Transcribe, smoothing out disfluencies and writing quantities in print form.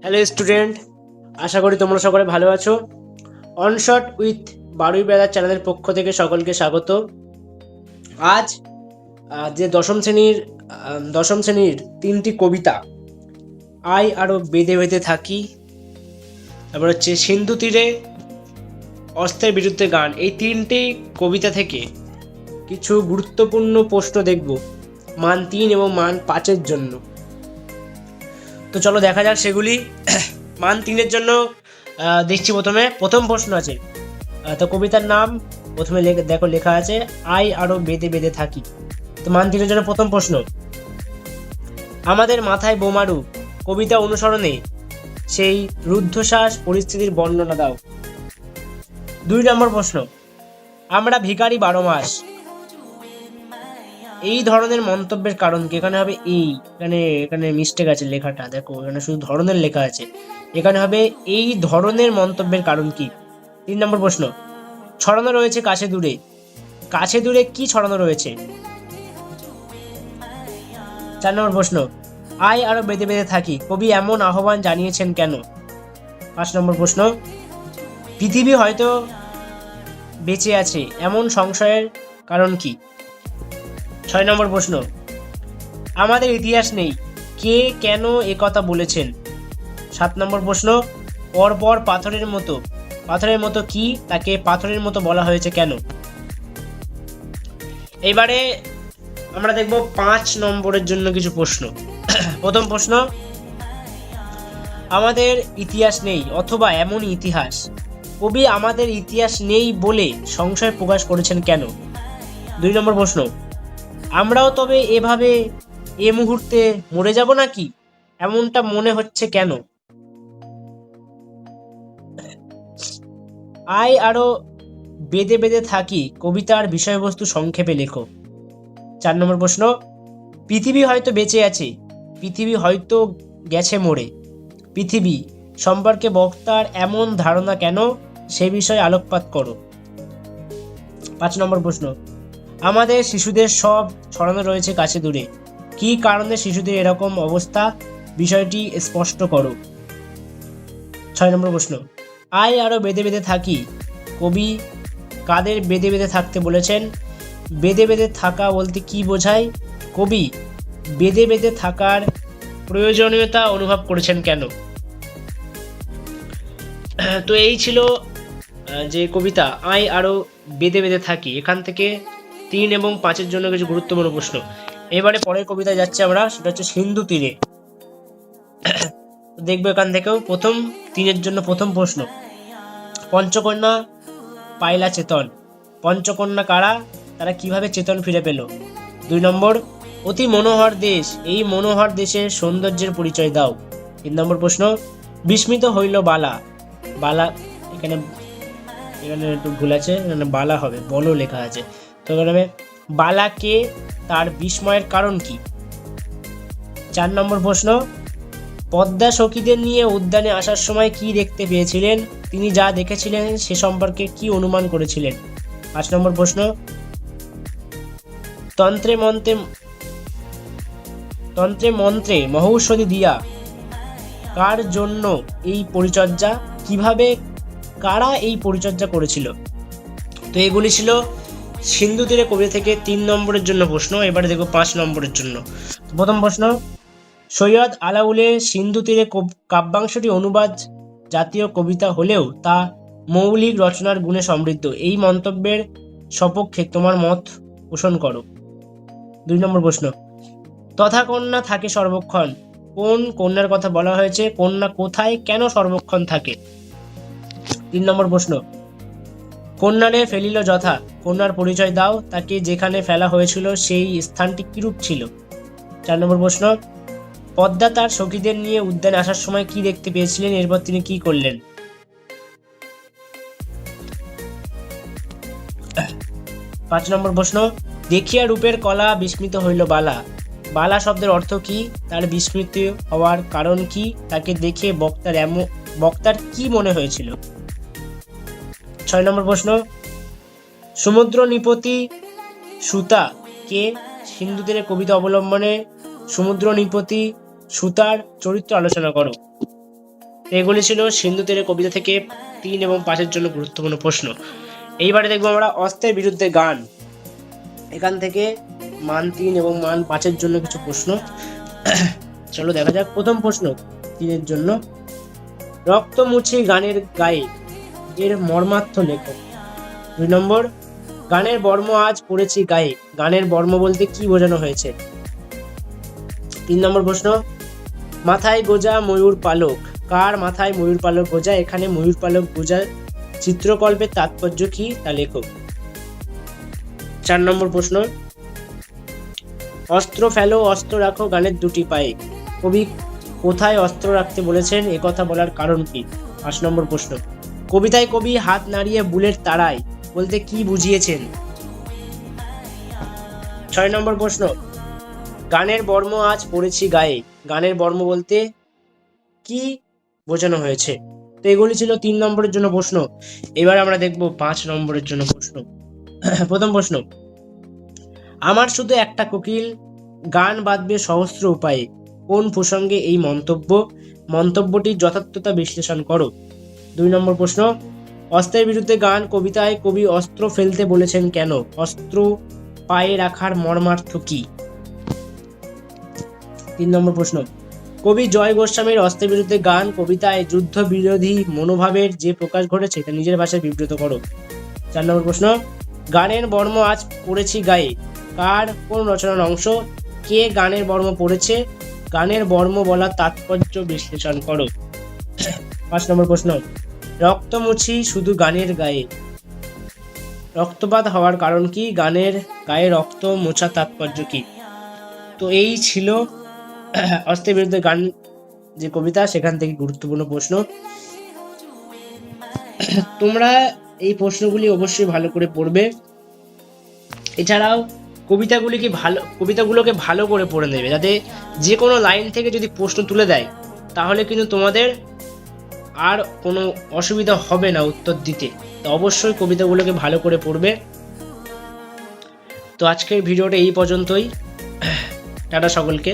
Hello student, আশা করি তোমরা সকলে ভালো আছো। অনশট উইথ বারুই বেড়া চ্যানেলের পক্ষ থেকে সকলকে স্বাগত। আজ যে দশম শ্রেণীর তিনটি কবিতা আই আরো বেঁধে বেঁধে থাকি, তারপর হচ্ছে সিন্ধু তীরে অস্ত্রের বিরুদ্ধে গান, এই তিনটি কবিতা থেকে কিছু গুরুত্বপূর্ণ প্রশ্ন দেখব মান 3 এবং মান 5-এর জন্য। তো চলো দেখা যাক সেগুলি। মান 3-এর জন্য দেখছি প্রথম প্রশ্ন আছে। তো কবিতার নাম প্রথমে দেখো লেখা আছে আই আরো বেঁধে বেঁধে থাকি। তো মান 3-এর জন্য প্রথম প্রশ্ন, আমাদের মাথায় বোমারু কবিতা অনুসরণে সেই রুদ্ধশ্বাস পরিস্থিতির বর্ণনা দাও। 2 নম্বর প্রশ্ন, আমরা ভিখারি 12 মাস, এই ধরনের মন্তব্যের কারণ কি? এখানে হবে এখানে মিস্টেক আছে লেখাটা, দেখো এখানে শুধু ধরনের লেখা আছে, এখানে হবে এই ধরনের মন্তব্যের কারণ কি। 3 নম্বর প্রশ্ন, ছড়ানো রয়েছে কাছে দূরে, কাছে দূরে কি ছড়ানো রয়েছে? 4 নম্বর প্রশ্ন, আই আরো বেঁধে বেঁধে থাকি কবি এমন আহ্বান জানিয়েছেন কেন? 5 নম্বর প্রশ্ন, পৃথিবী হয়তো বেঁচে আছে এমন সংশয়ের কারণ কি? 6 নম্বর প্রশ্ন, আমাদের ইতিহাস নেই, কে কেন একথা বলেছেন? 7 নম্বর প্রশ্ন, পরপর পাথরের মতো কি, তাকে পাথরের মতো বলা হয়েছে কেন? এবারে আমরা দেখব 5 নম্বরের জন্য কিছু প্রশ্ন। প্রথম প্রশ্ন, আমাদের ইতিহাস নেই অথবা এমনই ইতিহাস, কবি আমাদের ইতিহাস নেই বলে সংশয় প্রকাশ করেছেন কেন? 2 নম্বর প্রশ্ন, আমরাও তবে এভাবে এ মুহূর্তে মরে যাব নাকি, এমনটা মনে হচ্ছে কেন? আই আরো বেঁধে বেঁধে থাকি কবিতার বিষয়বস্তু সংক্ষেপে লেখো। 4 নম্বর প্রশ্ন, পৃথিবী হয়তো বেঁচে আছে, পৃথিবী হয়তো গেছে মরে, পৃথিবী সম্পর্কে বক্তার এমন ধারণা কেন, সে বিষয়ে আলোকপাত করো। 5 নম্বর প্রশ্ন, আমাদের শিশুদের সব ছড়ানো রয়েছে কাছে দূরে, কি কারণে শিশুদের এরকম অবস্থা, বিষয়টি স্পষ্ট করো। 6 নম্বর প্রশ্ন, আই আরো বেঁধে বেঁধে থাকি কবি কাদের বেঁধে বেঁধে থাকতে বলেছেন? বেঁধে বেঁধে থাকা বলতে কি বোঝায়? কবি বেঁধে বেঁধে থাকার প্রয়োজনীয়তা অনুভব করেছেন কেন? তো এই ছিল যে কবিতা আই আরো বেঁধে বেঁধে থাকি, এখান থেকে 3 এবং 5-এর জন্য কিছু গুরুত্বপূর্ণ প্রশ্ন। এবারে পরের কবিতায় যাচ্ছি আমরা, সেটা হচ্ছে সিন্ধু তীরে। দেখবো এখান থেকেও 3-এর জন্য প্রথম প্রশ্ন, পঞ্চকন্যা পাইলা চেতন, পঞ্চকন্যা কারা, তারা কিভাবে চেতন ফিরে পেল? 2 নম্বর, অতি মনোহর দেশ, এই মনোহর দেশের সৌন্দর্যের পরিচয় দাও। 3 নম্বর প্রশ্ন, বিস্মিত হইল বালা, বালা এখানে একটু ভুল আছে, এখানে বালা হবে, বলো লেখা আছে, তো এখানে বালাকে, তার বিস্ময়ের কারণ কি? 4 নম্বর প্রশ্ন, পদ্মা সখীদের নিয়ে উদ্যানে আসার সময় কি দেখতে পেয়েছিলেন, তিনি যা দেখেছিলেন সে সম্পর্কে কি অনুমান করেছিলেন? 5 নম্বর প্রশ্ন, তন্ত্রে মন্ত্রে মহৌষধি দিয়া কার জন্য এই পরিচর্যা, কিভাবে কারা এই পরিচর্যা করেছিল? তো এগুলি ছিল সিন্ধু তীরে কবিতা থেকে 3 নম্বরের জন্য প্রশ্ন। এবারে দেখো 5 নম্বরের জন্য। প্রথম প্রশ্ন, সৈয়দ আলাউলের সিন্ধু তীরে কাব্যাংশটি অনুবাদ জাতীয় কবিতা হলেও তা মৌলিক রচনার গুণে সমৃদ্ধ, এই মন্তব্যের সপক্ষে তোমার মত পোষণ করো। 2 নম্বর প্রশ্ন, তথা কন্যা থাকে সর্বক্ষণ, কোন কন্যার কথা বলা হয়েছে, কন্যা কোথায় কেন সর্বক্ষণ থাকে? 3 নম্বর প্রশ্ন, কন্যারে ফেলিল যথা, কন্যার পরিচয় দাও, তাকে যেখানে ফেলা হয়েছিল সেই স্থানটি কিরূপ ছিল? 4 নম্বর প্রশ্ন, পদ্মা তার সখীদের নিয়ে উদ্যানে আসার সময় কি দেখতে পেয়েছিলেন, এরপর তিনি কি করলেন? 5 নম্বর প্রশ্ন, দেখিয়া রূপের কলা বিস্মিত হইল বালা, বালা শব্দের অর্থ কি, তার বিস্মিত হওয়ার কারণ কি, তাকে দেখে বক্তার কি মনে হয়েছিল? 6 নম্বর প্রশ্ন, সমুদ্র নিপতি সুতা কে, সিন্ধু তীরে কবিতা অবলম্বনে সমুদ্র নিপতি সুতার চরিত্র আলোচনা করো। এগুলি ছিল সিন্ধু তীরে কবিতা থেকে 3 এবং 5-এর জন্য গুরুত্বপূর্ণ প্রশ্ন। এইবারে দেখবো আমরা অস্ত্রের বিরুদ্ধে গান, এখান থেকে মান 3 এবং মান 5-এর জন্য কিছু প্রশ্ন। চলো দেখা যাক। প্রথম প্রশ্ন 3-এর জন্য, রক্ত মুছি গানের গায়ে, এর মর্মার্থ লেখো। 2 নম্বর, গানের বর্ম আজ পড়েছি গায়ে, গানের বর্ম বলতে কি বোঝানো হয়েছে। 3 নম্বর প্রশ্ন, মাথায় গোজা ময়ূর পালক, কার মাথায় ময়ূর পালক গোজা, এখানে ময়ূর পালক গোজা চিত্রকল্পের তাৎপর্য কি তা লেখো। 4 নম্বর প্রশ্ন, অস্ত্র ফেলো অস্ত্র রাখো গানের দুটি পায়ে, কবি কোথায় অস্ত্র রাখতে বলেছেন, এ কথা বলার কারণ কি। 5 নম্বর প্রশ্ন, কবিতায় কবি হাত নাড়িয়ে বুলেট তাড়ায় বলতে কি বুঝিয়েছেন। 6 নম্বর প্রশ্ন, গানের বর্ম আজ পড়েছি গায়ে, গানের বর্ম বলতে কি বোঝানো হয়েছে। তো এগুলি ছিল 3 নম্বরের জন্য প্রশ্ন। এবার আমরা দেখব 5 নম্বরের জন্য প্রশ্ন। প্রথম প্রশ্ন, আমার শুধু একটা কোকিল গান বাঁধবে সহস্র উপায়ে, কোন প্রসঙ্গে এই মন্তব্য, মন্তব্যটির যথার্থতা বিশ্লেষণ করো। 2 নম্বর প্রশ্ন, অস্ত্রের বিরুদ্ধে গান কবিতায় কবি অস্ত্র ফেলতে বলেছেন কেন, অস্ত্র পায়ে রাখার মর্মার্থ কি। 3 নম্বর প্রশ্ন, কবি জয় গোস্বামীর অস্ত্রের বিরুদ্ধে গান কবিতায় যুদ্ধ বিরোধী মনোভাবের যে প্রকাশ ঘটেছে তা নিজের ভাষায় বিবৃত করো। 4 নম্বর প্রশ্ন, গানের বর্ম আজ পড়েছি গায়ে, কার কোন রচনার অংশ, কে গানের বর্ম পড়েছে, গানের বর্ম বলার তাৎপর্য বিশ্লেষণ করো। 5 নম্বর প্রশ্ন, রক্ত মুছি শুধু গানের গায়ে, রক্তপাত হওয়ার কারণ কি, গানের গায়ে রক্ত মোছা তাৎপর্য কি। তো এই ছিল অস্ত্রের বিরুদ্ধে গান যে কবিতা সেখান থেকে গুরুত্বপূর্ণ প্রশ্ন। তোমরা এই প্রশ্নগুলি অবশ্যই ভালো করে পড়বে। এছাড়াও কবিতাগুলোকে ভালো করে পড়ে নেবে, যাতে যে কোনো লাইন থেকে যদি প্রশ্ন তুলে দেয় তাহলে কিন্তু তোমাদের আর কোনো অসুবিধা হবে না উত্তর দিতে। তো অবশ্যই কবিতাগুলোকে ভালো করে পড়বে। তো আজকের ভিডিওটা এই পর্যন্তই। টাটা সকলকে।